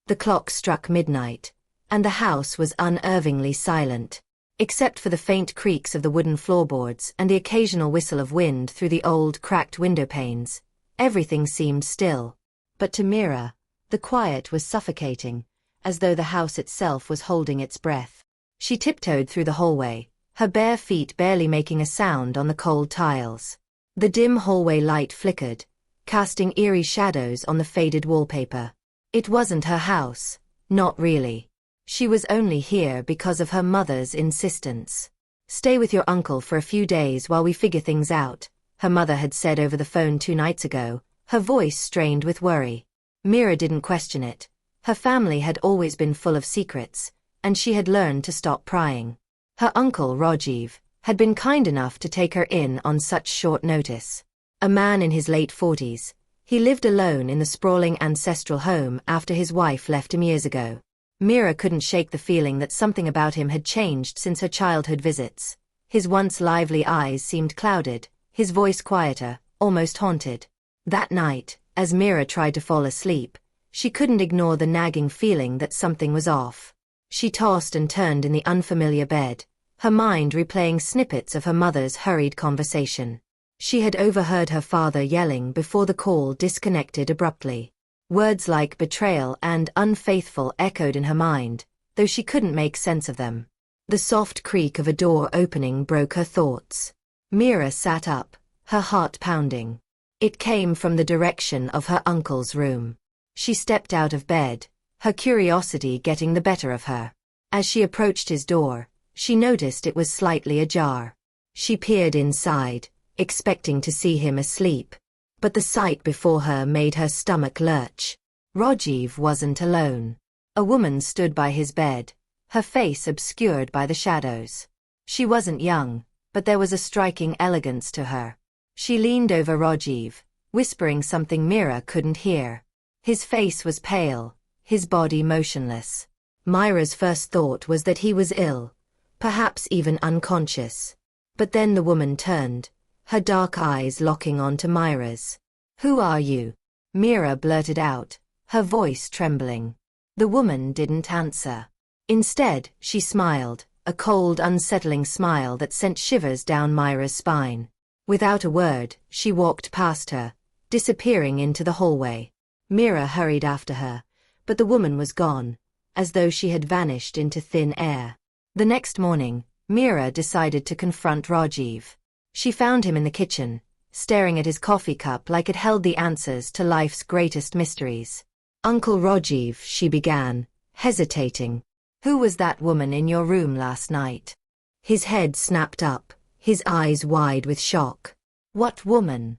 The clock struck midnight, and the house was unnervingly silent. Except for the faint creaks of the wooden floorboards and the occasional whistle of wind through the old, cracked window panes, everything seemed still. But to Mira, the quiet was suffocating, as though the house itself was holding its breath. She tiptoed through the hallway, her bare feet barely making a sound on the cold tiles. The dim hallway light flickered, casting eerie shadows on the faded wallpaper. It wasn't her house, not really. She was only here because of her mother's insistence. "Stay with your uncle for a few days while we figure things out," her mother had said over the phone 2 nights ago, her voice strained with worry. Mira didn't question it. Her family had always been full of secrets, and she had learned to stop prying. Her uncle, Rajiv, had been kind enough to take her in on such short notice. A man in his late 40s, he lived alone in the sprawling ancestral home after his wife left him years ago. Mira couldn't shake the feeling that something about him had changed since her childhood visits. His once lively eyes seemed clouded, his voice quieter, almost haunted. That night, as Mira tried to fall asleep, she couldn't ignore the nagging feeling that something was off. She tossed and turned in the unfamiliar bed, her mind replaying snippets of her mother's hurried conversation. She had overheard her father yelling before the call disconnected abruptly. Words like betrayal and unfaithful echoed in her mind, though she couldn't make sense of them. The soft creak of a door opening broke her thoughts. Mira sat up, her heart pounding. It came from the direction of her uncle's room. She stepped out of bed, her curiosity getting the better of her. As she approached his door, she noticed it was slightly ajar. She peered inside, expecting to see him asleep. But the sight before her made her stomach lurch. Rajiv wasn't alone. A woman stood by his bed, her face obscured by the shadows. She wasn't young, but there was a striking elegance to her. She leaned over Rajiv, whispering something Mira couldn't hear. His face was pale, his body motionless. Mira's first thought was that he was ill, perhaps even unconscious. But then the woman turned, her dark eyes locking onto Mira's. "Who are you?" Mira blurted out, her voice trembling. The woman didn't answer. Instead, she smiled, a cold, unsettling smile that sent shivers down Mira's spine. Without a word, she walked past her, disappearing into the hallway. Mira hurried after her, but the woman was gone, as though she had vanished into thin air. The next morning, Mira decided to confront Rajiv. She found him in the kitchen, staring at his coffee cup like it held the answers to life's greatest mysteries. "Uncle Rajiv," she began, hesitating. "Who was that woman in your room last night?" His head snapped up, his eyes wide with shock. "What woman?"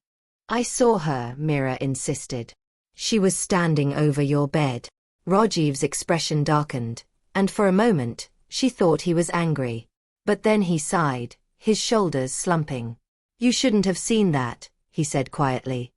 "I saw her," Mira insisted. "She was standing over your bed." Rajiv's expression darkened, and for a moment, she thought he was angry. But then he sighed, his shoulders slumping. "You shouldn't have seen that," he said quietly,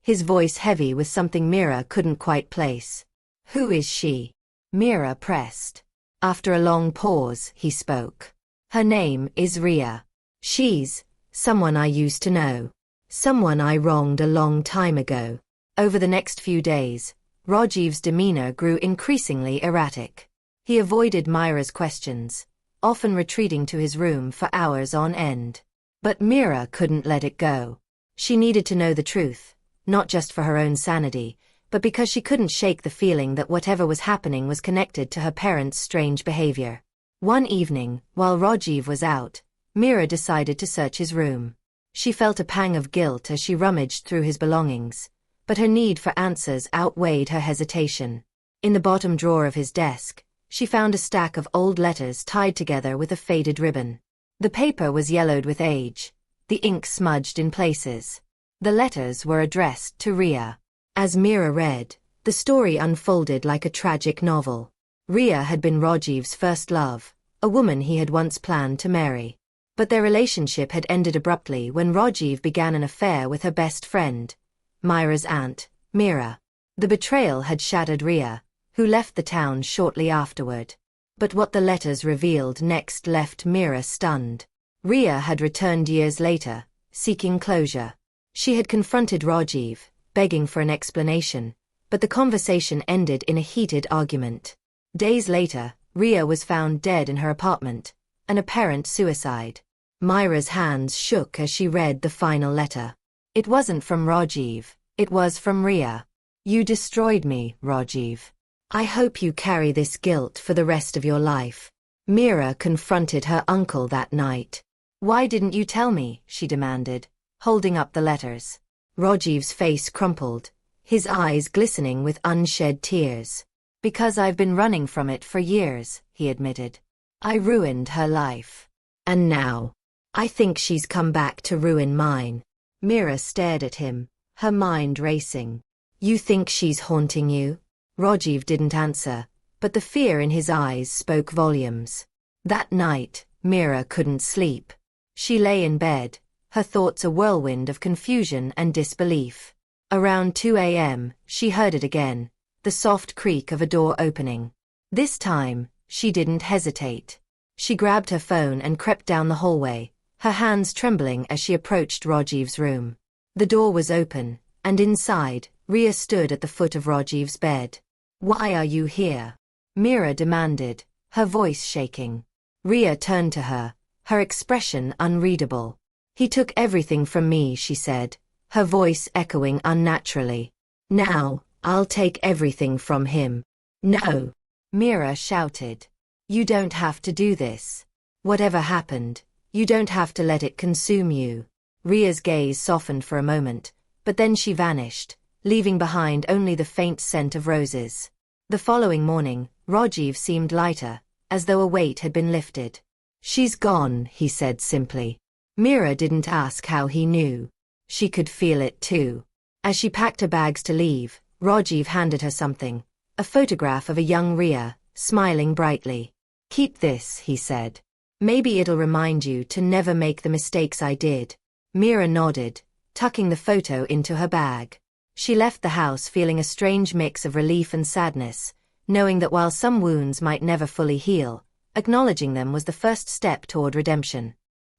his voice heavy with something Mira couldn't quite place. "Who is she?" Mira pressed. After a long pause, he spoke. "Her name is Rhea. She's someone I used to know. Someone I wronged a long time ago." Over the next few days, Rajiv's demeanor grew increasingly erratic. He avoided Mira's questions, often retreating to his room for hours on end. But Mira couldn't let it go. She needed to know the truth, not just for her own sanity, but because she couldn't shake the feeling that whatever was happening was connected to her parents' strange behavior. One evening, while Rajiv was out, Mira decided to search his room. She felt a pang of guilt as she rummaged through his belongings, but her need for answers outweighed her hesitation. In the bottom drawer of his desk, she found a stack of old letters tied together with a faded ribbon. The paper was yellowed with age, the ink smudged in places. The letters were addressed to Rhea. As Mira read, the story unfolded like a tragic novel. Rhea had been Rajiv's first love, a woman he had once planned to marry. But their relationship had ended abruptly when Rajiv began an affair with her best friend, Mira's aunt, Mira. The betrayal had shattered Rhea, who left the town shortly afterward. But what the letters revealed next left Mira stunned. Rhea had returned years later, seeking closure. She had confronted Rajiv, begging for an explanation, but the conversation ended in a heated argument. Days later, Rhea was found dead in her apartment, an apparent suicide. Mira's hands shook as she read the final letter. It wasn't from Rajiv, it was from Rhea. You destroyed me, Rajiv. I hope you carry this guilt for the rest of your life. Mira confronted her uncle that night. Why didn't you tell me? She demanded, holding up the letters. Rajiv's face crumpled, his eyes glistening with unshed tears. Because I've been running from it for years, he admitted. I ruined her life. And now, I think she's come back to ruin mine. Mira stared at him, her mind racing. You think she's haunting you? Rajiv didn't answer, but the fear in his eyes spoke volumes. That night, Mira couldn't sleep. She lay in bed, her thoughts a whirlwind of confusion and disbelief. Around 2 a.m., she heard it again, the soft creak of a door opening. This time, she didn't hesitate. She grabbed her phone and crept down the hallway, her hands trembling as she approached Rajiv's room. The door was open, and inside, Rhea stood at the foot of Rajiv's bed. Why are you here? Mira demanded, her voice shaking. Rhea turned to her, her expression unreadable. He took everything from me, she said, her voice echoing unnaturally. Now, I'll take everything from him. No! Mira shouted. You don't have to do this. Whatever happened, you don't have to let it consume you. Rhea's gaze softened for a moment, but then she vanished, leaving behind only the faint scent of roses. The following morning, Rajiv seemed lighter, as though a weight had been lifted. She's gone, he said simply. Mira didn't ask how he knew. She could feel it too. As she packed her bags to leave, Rajiv handed her something, a photograph of a young Rhea, smiling brightly. Keep this, he said. Maybe it'll remind you to never make the mistakes I did. Mira nodded, tucking the photo into her bag. She left the house feeling a strange mix of relief and sadness, knowing that while some wounds might never fully heal, acknowledging them was the first step toward redemption.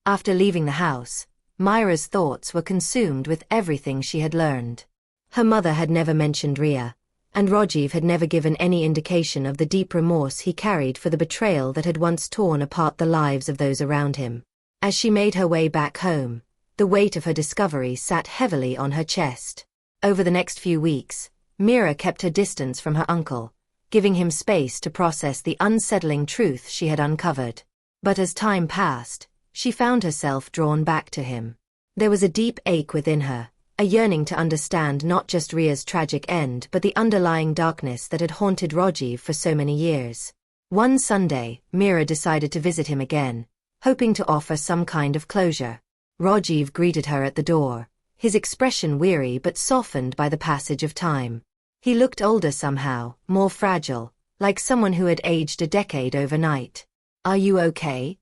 After leaving the house, Mira's thoughts were consumed with everything she had learned. Her mother had never mentioned Rhea, and Rajiv had never given any indication of the deep remorse he carried for the betrayal that had once torn apart the lives of those around him. As she made her way back home, the weight of her discovery sat heavily on her chest. Over the next few weeks, Mira kept her distance from her uncle, giving him space to process the unsettling truth she had uncovered. But as time passed, she found herself drawn back to him. There was a deep ache within her, a yearning to understand not just Rhea's tragic end but the underlying darkness that had haunted Rajiv for so many years. One Sunday, Mira decided to visit him again, hoping to offer some kind of closure. Rajiv greeted her at the door, his expression weary but softened by the passage of time. He looked older somehow, more fragile, like someone who had aged a decade overnight. Are you okay?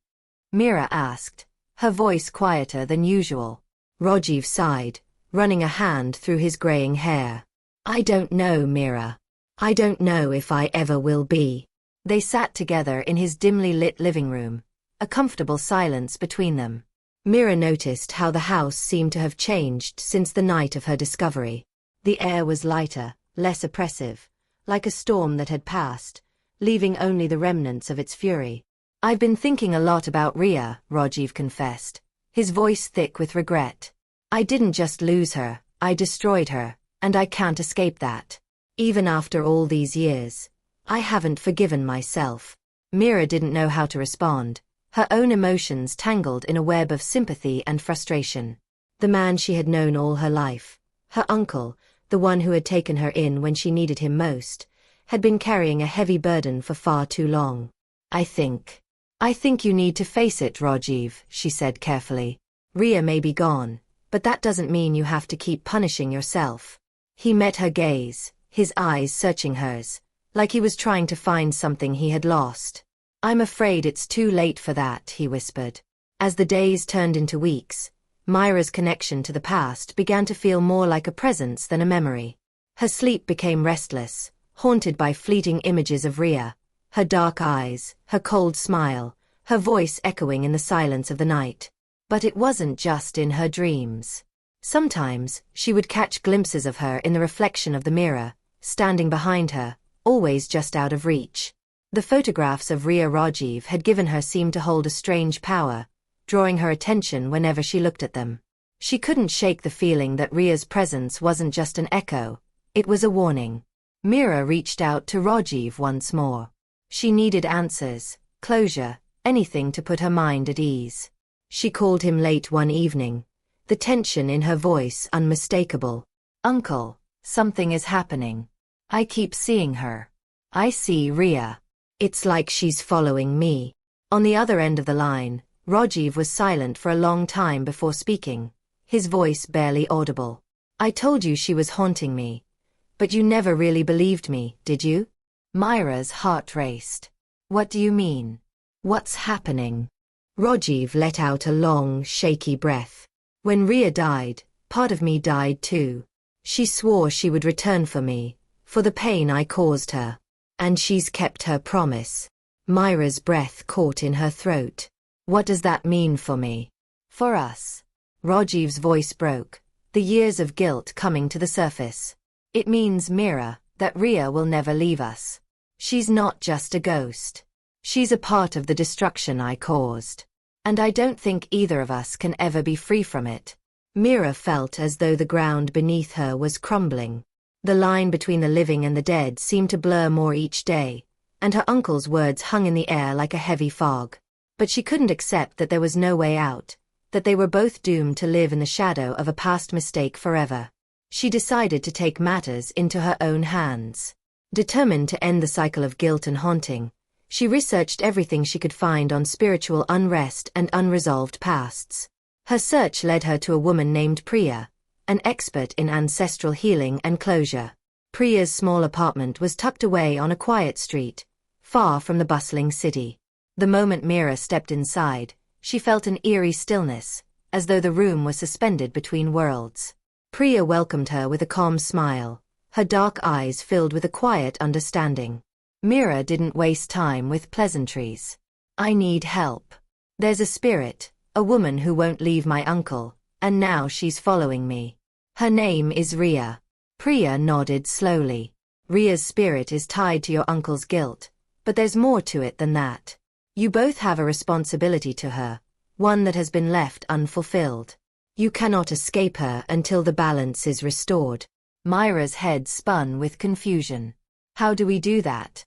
Mira asked, her voice quieter than usual. Rajiv sighed, running a hand through his graying hair. I don't know, Mira. I don't know if I ever will be. They sat together in his dimly lit living room, a comfortable silence between them. Mira noticed how the house seemed to have changed since the night of her discovery. The air was lighter, less oppressive, like a storm that had passed, leaving only the remnants of its fury. I've been thinking a lot about Rhea, Rajiv confessed, his voice thick with regret. I didn't just lose her, I destroyed her, and I can't escape that. Even after all these years, I haven't forgiven myself. Mira didn't know how to respond, her own emotions tangled in a web of sympathy and frustration. The man she had known all her life, her uncle, the one who had taken her in when she needed him most, had been carrying a heavy burden for far too long. I think you need to face it, Rajiv, she said carefully. Rhea may be gone, but that doesn't mean you have to keep punishing yourself. He met her gaze, his eyes searching hers, like he was trying to find something he had lost. I'm afraid it's too late for that, he whispered. As the days turned into weeks, Mira's connection to the past began to feel more like a presence than a memory. Her sleep became restless, haunted by fleeting images of Rhea, her dark eyes, her cold smile, her voice echoing in the silence of the night. But it wasn't just in her dreams. Sometimes, she would catch glimpses of her in the reflection of the mirror, standing behind her, always just out of reach. The photographs of Rhea Rajiv had given her seemed to hold a strange power, drawing her attention whenever she looked at them. She couldn't shake the feeling that Rhea's presence wasn't just an echo, it was a warning. Mira reached out to Rajiv once more. She needed answers, closure, anything to put her mind at ease. She called him late one evening, the tension in her voice unmistakable. "Uncle, something is happening. I keep seeing her. I see Rhea. It's like she's following me." On the other end of the line, Rajiv was silent for a long time before speaking, his voice barely audible. "I told you she was haunting me. But you never really believed me, did you?" Mira's heart raced. "What do you mean? What's happening?" Rajiv let out a long, shaky breath. "When Rhea died, part of me died too. She swore she would return for me, for the pain I caused her. And she's kept her promise." Mira's breath caught in her throat. "What does that mean for me? For us?" Rajiv's voice broke, the years of guilt coming to the surface. "It means, Mira, that Rhea will never leave us. She's not just a ghost. She's a part of the destruction I caused. And I don't think either of us can ever be free from it." Mira felt as though the ground beneath her was crumbling. The line between the living and the dead seemed to blur more each day, and her uncle's words hung in the air like a heavy fog. But she couldn't accept that there was no way out, that they were both doomed to live in the shadow of a past mistake forever. She decided to take matters into her own hands. Determined to end the cycle of guilt and haunting, she researched everything she could find on spiritual unrest and unresolved pasts. Her search led her to a woman named Rhea, an expert in ancestral healing and closure. Rhea's small apartment was tucked away on a quiet street, far from the bustling city. The moment Mira stepped inside, she felt an eerie stillness, as though the room was suspended between worlds. Rhea welcomed her with a calm smile, her dark eyes filled with a quiet understanding. Mira didn't waste time with pleasantries. "I need help. There's a spirit, a woman who won't leave my uncle, and now she's following me. Her name is Rhea." Rhea nodded slowly. "Rhea's spirit is tied to your uncle's guilt, but there's more to it than that. You both have a responsibility to her, one that has been left unfulfilled. You cannot escape her until the balance is restored." Mira's head spun with confusion. "How do we do that?"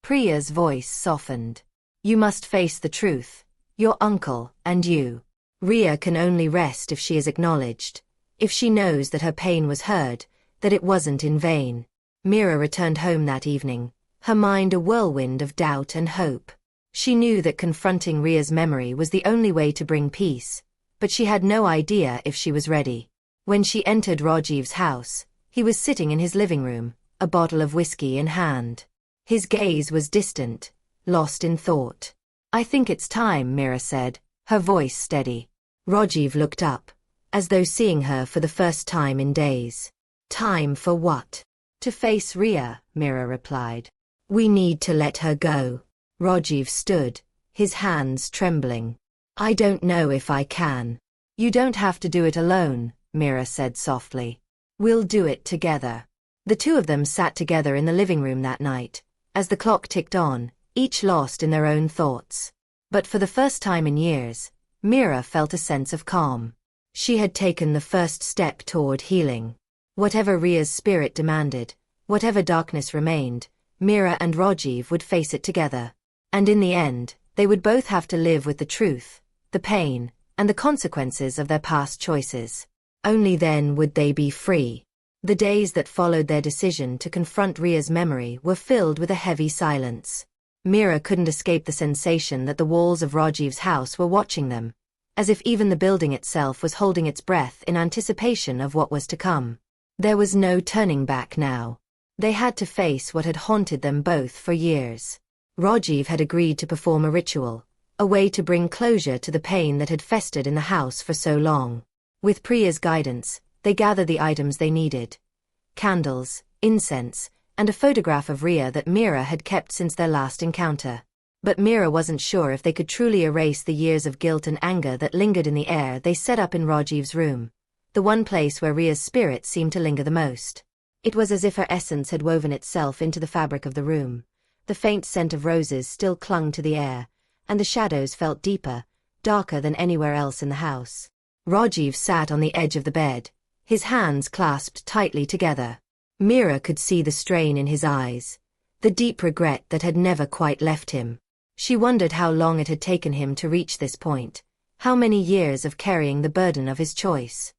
Rhea's voice softened. "You must face the truth, your uncle and you. Rhea can only rest if she is acknowledged, if she knows that her pain was heard, that it wasn't in vain." Mira returned home that evening, her mind a whirlwind of doubt and hope. She knew that confronting Rhea's memory was the only way to bring peace, but she had no idea if she was ready. When she entered Rajiv's house, he was sitting in his living room, a bottle of whiskey in hand. His gaze was distant, lost in thought. "I think it's time," Mira said, her voice steady. Rajiv looked up, as though seeing her for the first time in days. "Time for what?" "To face Rhea," Mira replied. "We need to let her go." Rajiv stood, his hands trembling. "I don't know if I can." "You don't have to do it alone," Mira said softly. "We'll do it together." The two of them sat together in the living room that night, as the clock ticked on, each lost in their own thoughts. But for the first time in years, Mira felt a sense of calm. She had taken the first step toward healing. Whatever Rhea's spirit demanded, whatever darkness remained, Mira and Rajiv would face it together. And in the end, they would both have to live with the truth, the pain, and the consequences of their past choices. Only then would they be free. The days that followed their decision to confront Rhea's memory were filled with a heavy silence. Mira couldn't escape the sensation that the walls of Rajiv's house were watching them, as if even the building itself was holding its breath in anticipation of what was to come. There was no turning back now. They had to face what had haunted them both for years. Rajiv had agreed to perform a ritual, a way to bring closure to the pain that had festered in the house for so long. With Priya's guidance, they gathered the items they needed: candles, incense, and a photograph of Rhea that Mira had kept since their last encounter. But Mira wasn't sure if they could truly erase the years of guilt and anger that lingered in the air they set up in Rajiv's room, the one place where Rhea's spirit seemed to linger the most. It was as if her essence had woven itself into the fabric of the room. The faint scent of roses still clung to the air, and the shadows felt deeper, darker than anywhere else in the house. Rajiv sat on the edge of the bed, his hands clasped tightly together. Mira could see the strain in his eyes, the deep regret that had never quite left him. She wondered how long it had taken him to reach this point, how many years of carrying the burden of his choice.